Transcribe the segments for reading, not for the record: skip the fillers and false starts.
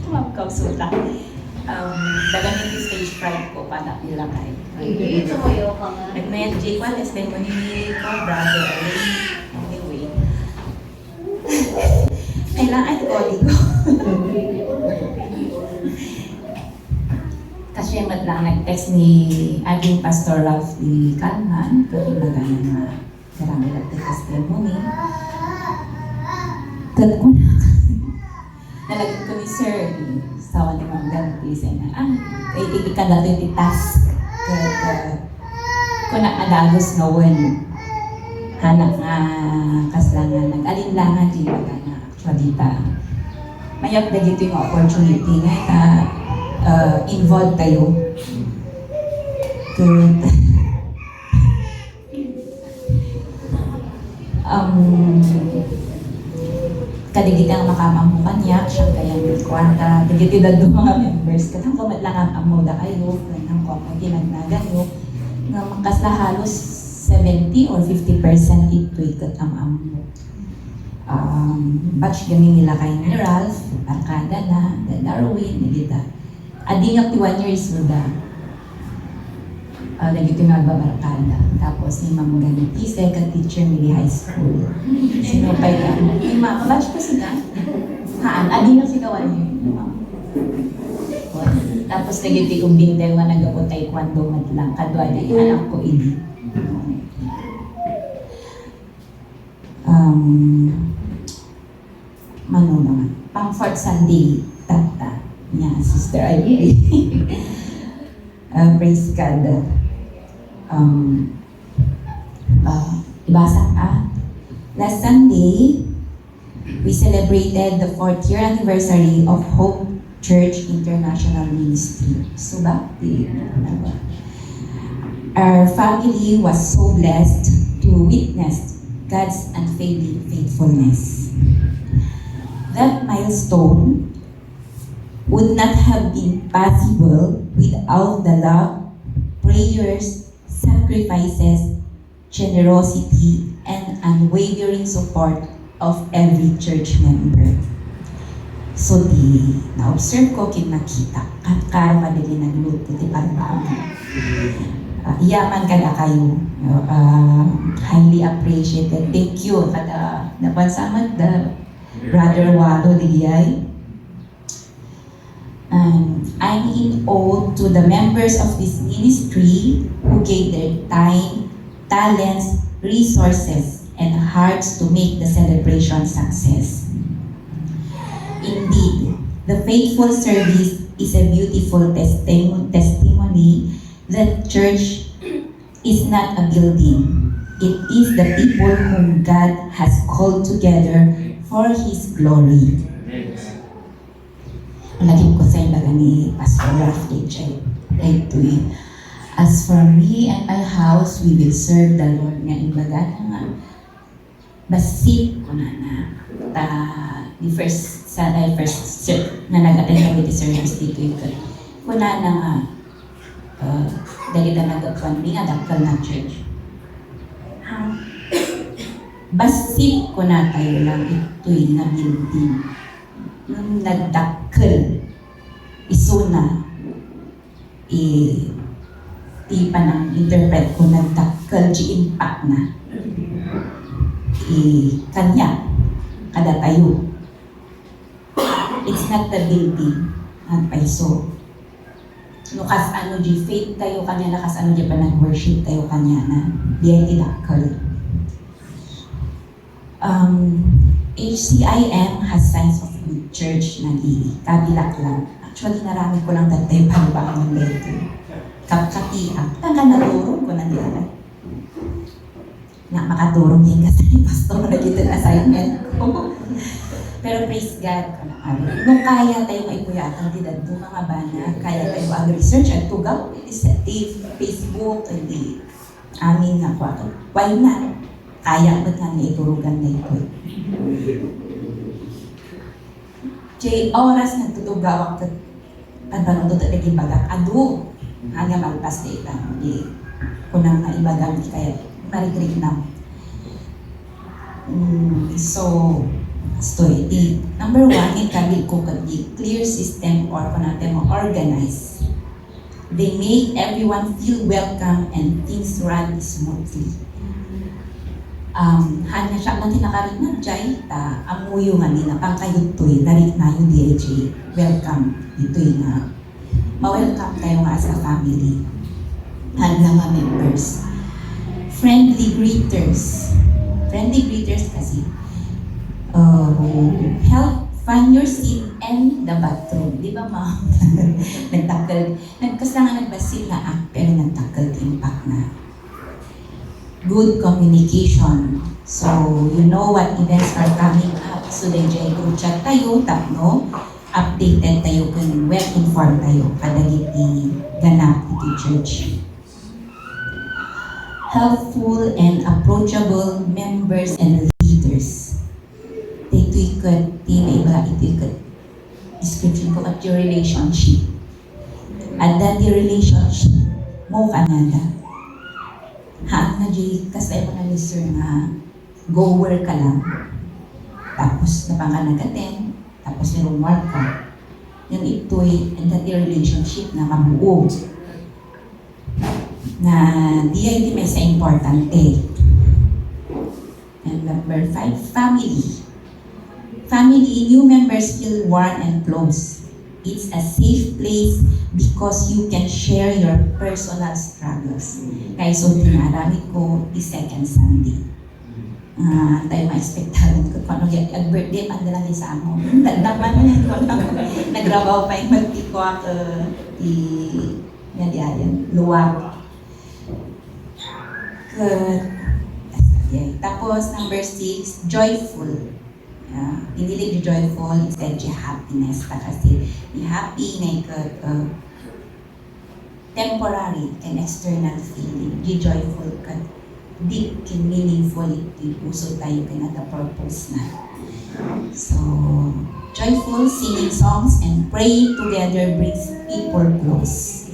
Tumamkaw suta. Dagan yung stage fright ko para ilakay. Hindi, tumuyo ka nga. Nagmayat J1, is then mo ni brother. Anyway. Kailangan ko, digo. Kasi madlang nag-text ni ating Pastor Ralph ni Kalman, kakibagan na karami lang testimony. Tad ko na. Nalagyan ko ni Sir, sawa ni Ma'am Ganti, say na, ika na ito yung task. Kung nakadagos nga when hanak nga kaslangan, nag-alinlangan, di ba na actually ta. Mayap na dito yung opportunity nga, involved tayo. Good. Kadigit ang makamang mo kanya, siya kaya yung kwarta, digitidad ng mga members, katang kumat lang ang amoda kayo, ang kumat ginagnagan nyo, nga makasla halos 70 or 50% ito ikat ang amo. Batch gami nila kay ni Ralph, Barkada na, Darwin, nagita. Adi nga 1 years mo da. Nagito nga Barkada. Tapos ni Ma'am Ganti, second teacher ni high school. Sinupay ka. Ma'am, batch ko sila. Haan, adi nga sigawan niyo. Tapos nagiti kong bintay nga nagapot taekwondo matlang. Kadwa di anak ko ini. Mano naman. Pang fourth Sunday, tata niya, Sister Ivy. Praise God. Ibasa ka. Last Sunday, we celebrated the 4th year anniversary of Hope Church International Ministry. Suba? Our family was so blessed to witness God's unfailing faithfulness. That milestone would not have been possible without the love, prayers, sacrifices, generosity, and unwavering support of every church member. So na-observe ko, kinakita, karo madali nagluto, di parang iyaman ka na kayo. Highly appreciated. Thank you. Kada napansamat the Brother Walo Digay. I'm in awe to the members of this ministry who gave their time, talents, resources, and hearts to make the celebration success. Indeed, the faithful service is a beautiful testimony that church is not a building. It is the people whom God has called together for His glory. Lagi ko sa ilaga ni Pastor Ralph H.I. As for me and my house, we will serve the Lord nga imbaga nga basit ko na the first na nag-attend kami the service dito ito. Kuna na nga dahil na nag-apwan nga dakal na church. Basit ko na tayo lang ito'y na building. Nung nagdakkel, isuna, tipa ng interpret ko, nagdakkel, impact na. Kanya, kada tayo. It's not the building, at paiso. Nukas ano di faith tayo kanya, nakas ano di pa nag-worship tayo kanya na, diyan idakkel. HCIM has signs of good church na kabilak lang. Actually, narami ko lang tatay pagbangon dito. Kapkatiak. Nakanadurong ko na nila. Makadurong din kasi ni Pastor na dito na assignment ko. Pero praise God ko na kami. Nung kaya tayo maipuyatan din doon mga bana, kaya tayo ang-research at tugaw, Facebook, hindi. Amin nga ko. Why not? Kaya ba't nga naiturugan na ito? Oras nagtutugawak at tanong doon at ibagak. Ado, hanggang magpas na ito. Kunang nga ibagak, kaya marigrig na. So, story. Number 1, in sabi ko kadi clear system or kung natin mo organize. They make everyone feel welcome and things run smoothly. Hanya siya lang tinakarin na jay ta amuyo nga nila pangkayutoy dalit na yung DHA welcome dito'y nga ma-welcome tayo nga as a family and mga members. Friendly greeters kasi help find your seat and the bathroom, di ba ma'am? Nagkaslangan nagbasil na pero nagtakal impact na. Good communication. So, you know what events are coming up. So, then group chat tayo, tapno, updated tayo, kung well-informed tayo, kadagit ganap iti church. Helpful and approachable members and leaders. Ito ikot, iba ito ikot. Description ko at your relationship. At that your relationship, mo kanada. Haan na di, kasi mo na lister nga, goer ka lang. Tapos napanganagatin, tapos merong work ka. Yung ito'y, and that your relationship na mabuo. Na di ay di may sa importante. And number 5, family. Family, new members feel warm and close. It's a safe place because you can share your personal struggles. Kaya so tinaramit ko the second Sunday. Tayo ma-expectaran ko kung ano yung birthday man nila sa amo. Nagdaman mo yan ko lang. Nagrabaw pa yung magpiko ako yan, luwag. Good. Tapos number 6, joyful. Pinilig yung joyful instead yung happiness. Kasi yung happy na yung temporary and external feeling. Yung joyful ka deep and meaningful ito puso tayo ka the purpose na. So, joyful singing songs and praying together brings people close.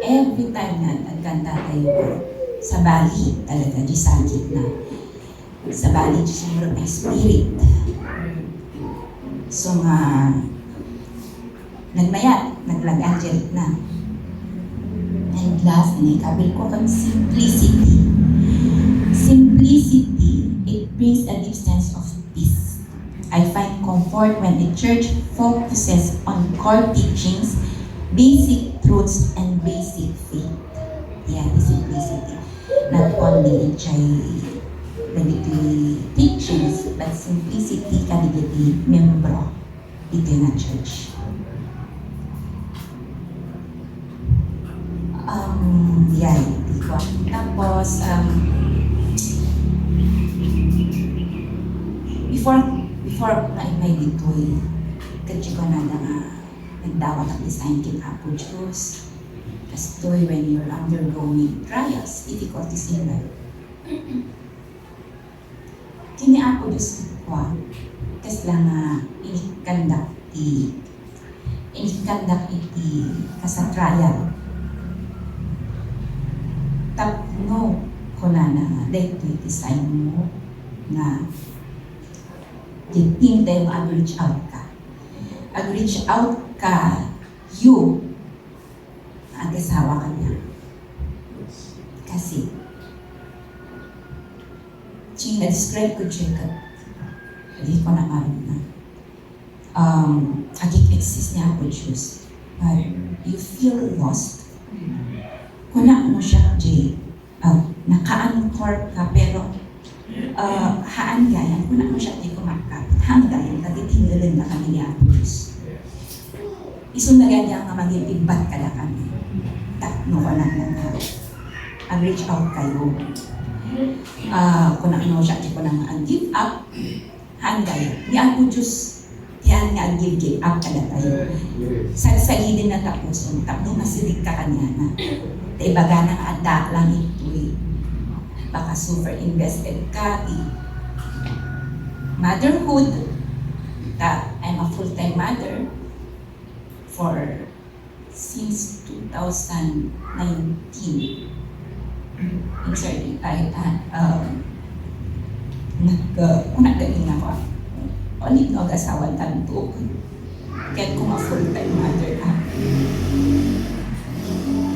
Every time na nagkanta tayo sa bali talaga di sakit na. Sa bali, siguro may spirit. So nga, nagmayat, naglag-angelic na. And last, ikabil ko kang simplicity. Simplicity, it brings a deep sense of peace. I find comfort when the church focuses on core teachings, basic truths, and basic faith. Yeah, the simplicity. Not only the teachings, but simplicity kanigiti membro dito na church. Tapos, before na imay dito'y kadyo ko na nagdawat ang design kin Apo Diyos. Kasi to'y when you're undergoing trials, difficulties in life. Kini Apo Diyos ko, kasi lang inikandak iti kasa trial. Tapno ko na dahil ito design mo na yung tayo mag-reach out ka. Ag-reach out ka, you, ang kasawa ka niya. Kasi, na-describe ko siya ka, hindi ko na maroon na. Agik-exist niya ako, Diyos. But you feel lost. Kuna mo siya, Jay, naka-anchor ka, pero haan gayan, kuna mo siya, di ko makapit. Haan gayan, tatitinggalin na kami niya ako, Diyos. Isundagan niya nga mag-ibat ka na kami. Takno ko na reach out kayo. Kung ano siya, di ko na give up, hanggang, di ako Diyos, yan nga give up ka na tayo. Salsalidin na tapos, tapos masilig ka kanya na. Ibaga na ada lang ito baka super invested ka motherhood. I'm a full-time mother since 2019. nagaling ako. Ulit no, asawa tanto. Kaya ko full-time mother ka.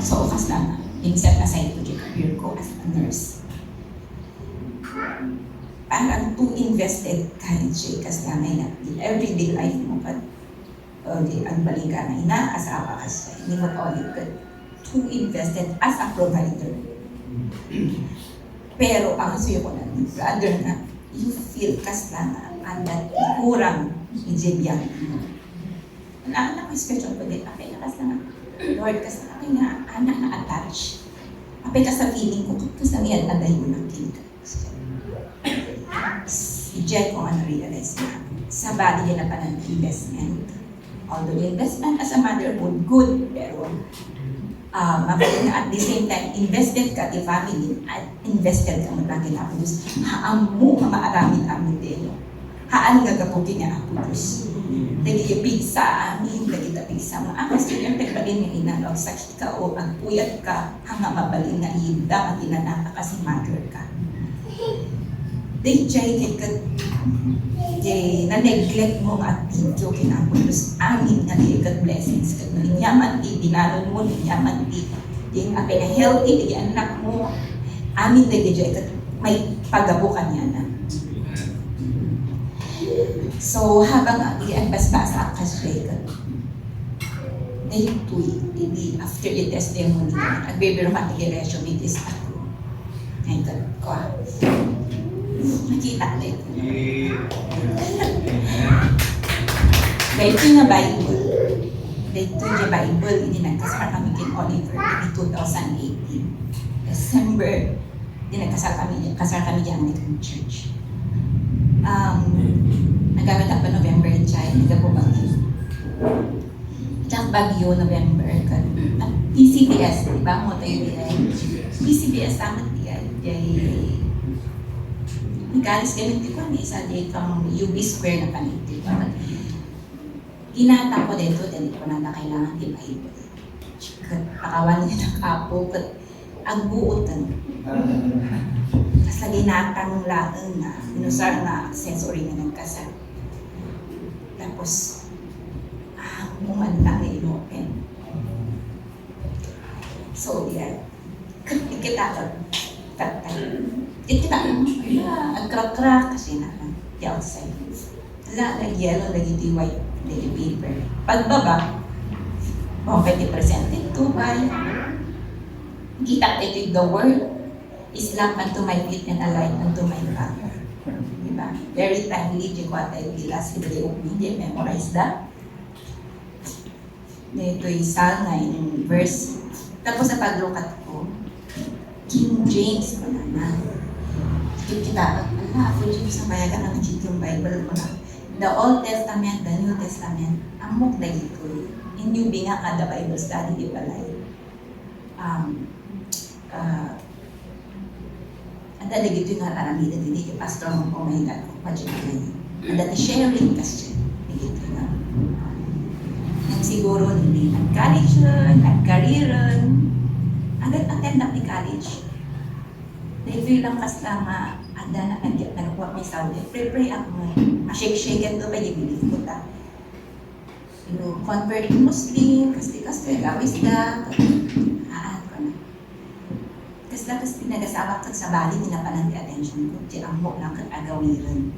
So, ukas lang, in-set aside ko yung career ko as a nurse. Parang too invested kahit siya kasi may na everyday life mo ka ang balikan na inaasawa ka siya, hindi mo ulit ka too invested as a provider. Pero ang suyo ko na brother na you feel kas lang ang that kurang ijebiyan mo. Anak ko special ko din, apay na kas lang Lord kas na apay nga anak na attach. Apay ka sa feeling ko kasi yan aday mo ng king ka. Si Jen ko realize na sa body niya na pa ng investment. Although investment as a motherhood, good, pero mabuti na at the same time, invested ka in family at invested ka mo lang kinapudus. Haan mo maaramin amin din. Haan nga kapukin nga apudus. Lagi yung sa amin, lagi tapig sa mga akas. Yung pagbalin nga inalog, sakit ka o ang puyat ka, hanga mabalin nga ida, at inanaka kasi mother ka. They try na-neglect mo ang video kinapulus amin nga ligat blessings kat ninyaman binanon mo ninyaman yung apay na healthy di anak mo amin na DJ kat may pagabukan niya na. So habang i-bas-basa ang kasya kat dahil tuwi after the testimony nagbibiro matigirasyon it is ako ngayon ko nakita na ito. Dahil ito yung Bible. Dahil ito yung Bible, hindi nagkasal kami kin Oliver in 2018. December, hindi nagkasal kami dyan ng church. Nagamit ako November child, nagapubagyo. Bagyo, November, PCBS, di ba? Mo tayo diyan. PCBS, tama diyan. Nagalis kami di ko isa day from UB Square na paniti. Ginata ko dito, dahil ko na kailangan di Bible. Pakawan niya ng apo, ang buotan. Tapos lagi natang laang na, minusar na accessory na nagkasal. Tapos, umanda na inopen. So, yan. Kita ko, tatay. Kita mo, ang crack-crack kasi na the outside. Wala, nag-yellow, lagi white, lagi paper. Pagbaba, pwede presented to by. Kita ito the word is lamp unto my feet and a light unto my path. Diba? Very timely, di ko atay bilas, hindi memorize that. Ito yung Psalm 9 verse. Tapos sa paglukat ko, King James ko na. Kita, King James na bayagan na nagkita yung Bible ko na. The Old Testament, the New Testament, amok na ito. Hindi nga ka the Bible study, di balay. Ada lagi ito yung aramida, hindi yung pastor mo po may gato, padyo na yun. Ada di sharing kasi, hindi nga. Siguro hindi nag-college rin, nag-career rin. Attend na ni college. Dahil lang kas lang ada na nagkuha may Saudi. Pray ako mo. Shake-shake ito ba yung belief ko ta. Convert Muslim, kasi gawis ka. Haan ko na. Kasi nag-asabak sa bali, tinapanan di attention ko. Di ang mo lang kag-agawiran.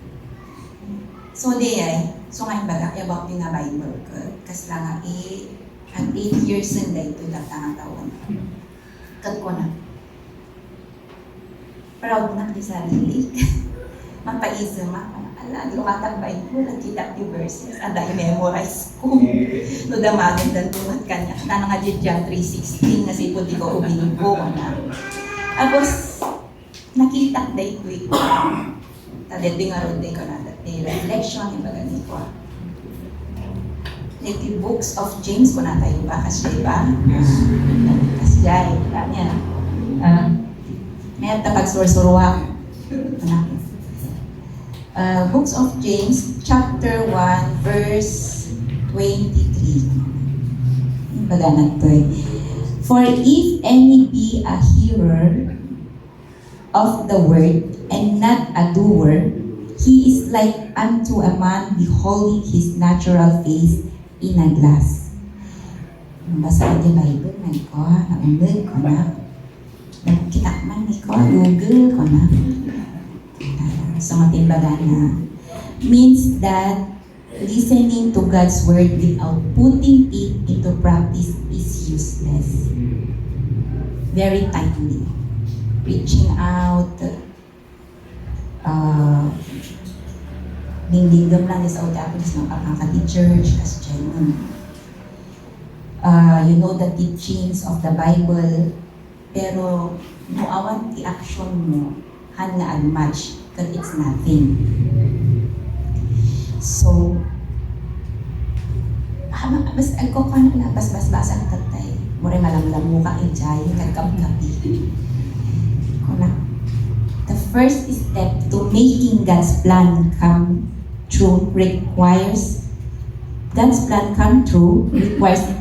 So ngayon baga, about yung Bible ko. Kasi lang ang 8 years na ito lang taon. Kat ko na. Proud na di sarili. Mapaisip ako. Lumatang Bible, nagkita yung verses. Aday memorize ko. No damagan dan tumat kanya. Tanang nga John 3:16 na si Puti ko ubinibo na. Tapos, nakita na ito Tadete nga rin ko na reflection, yung bagay ko. The books of James ko na tayo ba? Kasi ba? Kasi dahil, yan. May tapag sursuruwa. Books of James, chapter 1, verse 23. Yung bagay na ito For if any be a hearer of the word, and not a doer, he is like unto a man beholding his natural face in a glass. Basa di Bible, naundag ko na. Nagkita man ko, Google ko na. So matimbaga na. Means that listening to God's word without putting it into practice is useless. Very timely. Reaching out, dingdingdom lang sa utapos ng pagkakati-church, kasi dyan you know the teachings of the Bible, pero muawan ti action mo, han nga unmatch, because it's nothing. So, bas ako ka na bas-basa ang tatay. Mure malamlam mo ka enjoy, kagkap-kapi. The first step to making God's plan come true requires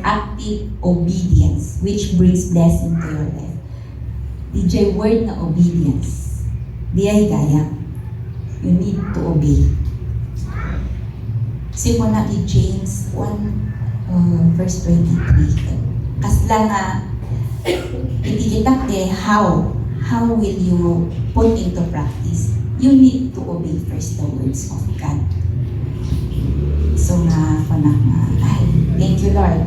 active obedience, which brings blessing to your life. DJ word na obedience. Di ay gaya. You need to obey. Simula ni James 1 verse 23. Kasla nga itikitak how will you put into practice? You need to obey first the words of God. So thank you Lord.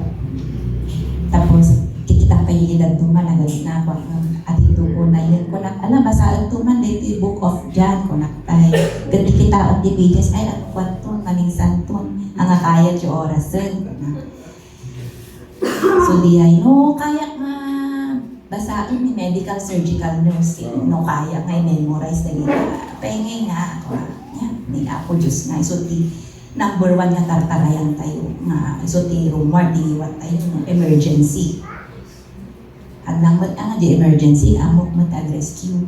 Tapos kita pa yung edad tuman na galit na ako at ito ko na yun ko na alam basa tuman dito yung book of John ko na tayo ganti kita at di pages ay at kwanton kaming santon ang kaya yung orasan so di ay no kaya nga basain ni medical surgical nursing no kaya nga memorize na gina pengay nga ako yan ni ako Diyos nga so di number 1 nga tartarayan tayo nga so di rumor di iwan tayo ng emergency at nang ang di emergency amok mag-rescue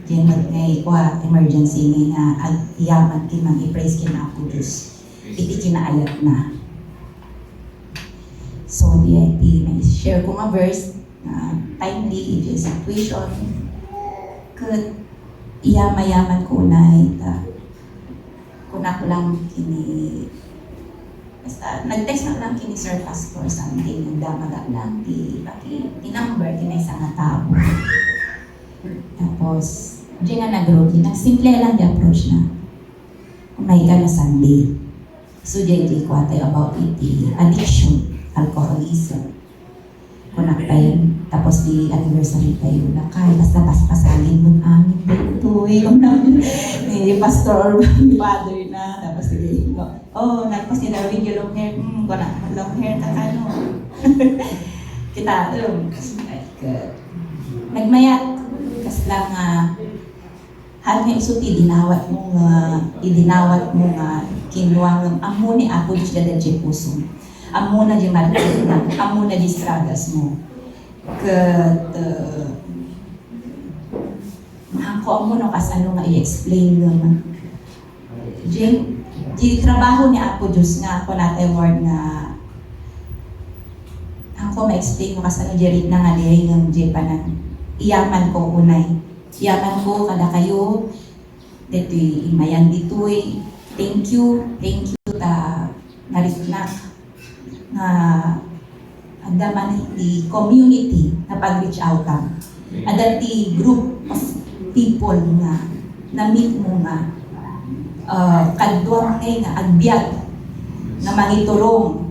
diyan ngay kwa emergency nga yaman kimang i-praise kina ako Diyos iti kinaayat na so di may share ko nga verse timely in situation kat mayaman ko na kunak lang kini basta nag-text na lang kini Sir Pastor something nagdamaga lang di number kinay sa nga tao tapos di nga nag-road simple lang di approach na may ka na Sunday so di ko tayo about it addiction alcoholism kunak tayo tapos di anniversary tayo na kaya basta pasalin mo amin dito yung namin ni pastor or father na tapos sige tapos tinawin yung long hair long hair kakano kita nagmayat kas lang hal nga isuti idinawat mo nga kinuwang amo ni ako Diyos dada di puso amo na di market amo na di struggles mo kat ako amo no kas ano nga i-explain naman di trabaho ni ako Diyos nga ako natin word nga ako ma-explain mo kas ano di na nga di ng di pa na iyaman ko unay iyaman ko kada kayo dito'y imayan dito'y thank you ta narit na nga andaman the community na pag-reach out ka. Ada the group of people nga na-meet mo nga kadwang nga agbyag na mangitulong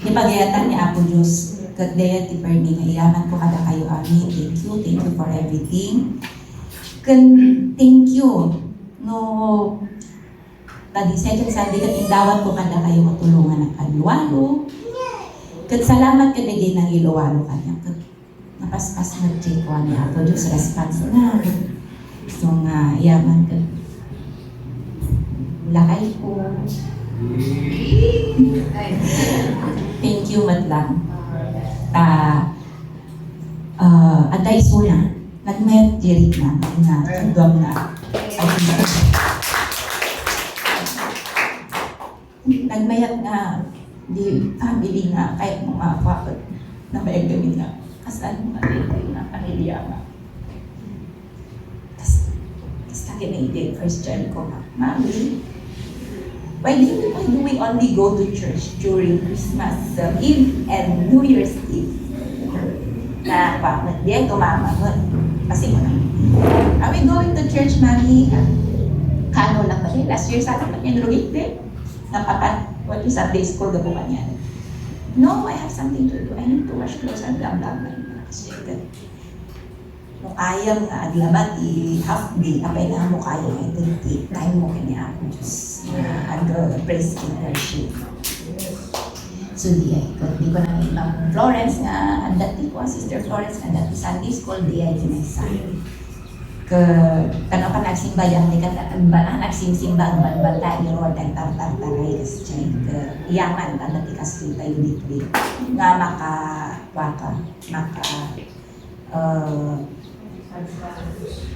di pagayatan ni Apo Diyos kat daya ti permi nga iyaman ko kada kayo amin thank you for everything thank you no tadi second Sunday kat indawat ko kada kayo matulungan ng kalwalo kat salamat ka dagay ng ilawalo kanya kat napaspas na check ko ni Apo Diyos response na so nga yaman ka lakay ko thank you matlang aday suna nagmayat dirit na kagdwam na nagmayat nga di family nga kahit mga kapatid na may gamin nga kasan mga dito na pamilya nga teenager, first child ko, Mami, why do we only go to church during Christmas Eve and New Year's Eve? Na bakit di ay tumama nun? Kasi mo na. Are we going to church, Mami? Kano lang ba rin? Last year sa akin yung rugit din. Napapat, what is Sunday school gabukan yan? No, I have something to do. I need to wash clothes and blah blah blah. No kayang adlabat i-half day, apay na mo kayang i-take time mo kanya ako Diyos. Praise and worship. So di ko na ibang Florence nga, ang dati ko, Sister Florence, ang dati Sunday school, di ay kinaysan. Kano ka nagsimba yan, di ka nagsimsimba ang banbanta, ni Lord, ang tartar-taray, kasi iyaman, ang dati kasi tayo dito, nga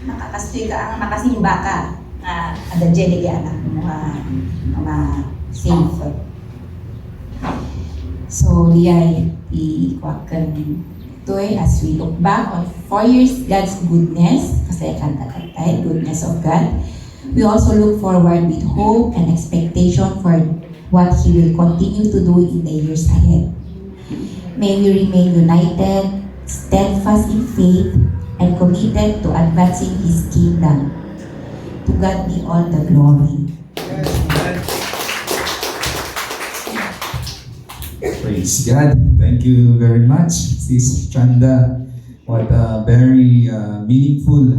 makakastoy ka, ang makasimba ka, ada jeli ka anak mga safe. So, liyay, ikuwakan ito as we look back on 4 years God's goodness, kasi kantatay, goodness of God. We also look forward with hope and expectation for what He will continue to do in the years ahead. May we remain united, steadfast in faith, and committed to advancing His kingdom. To God be all the glory. Praise God. Thank you very much, Sis Chanda. What a very meaningful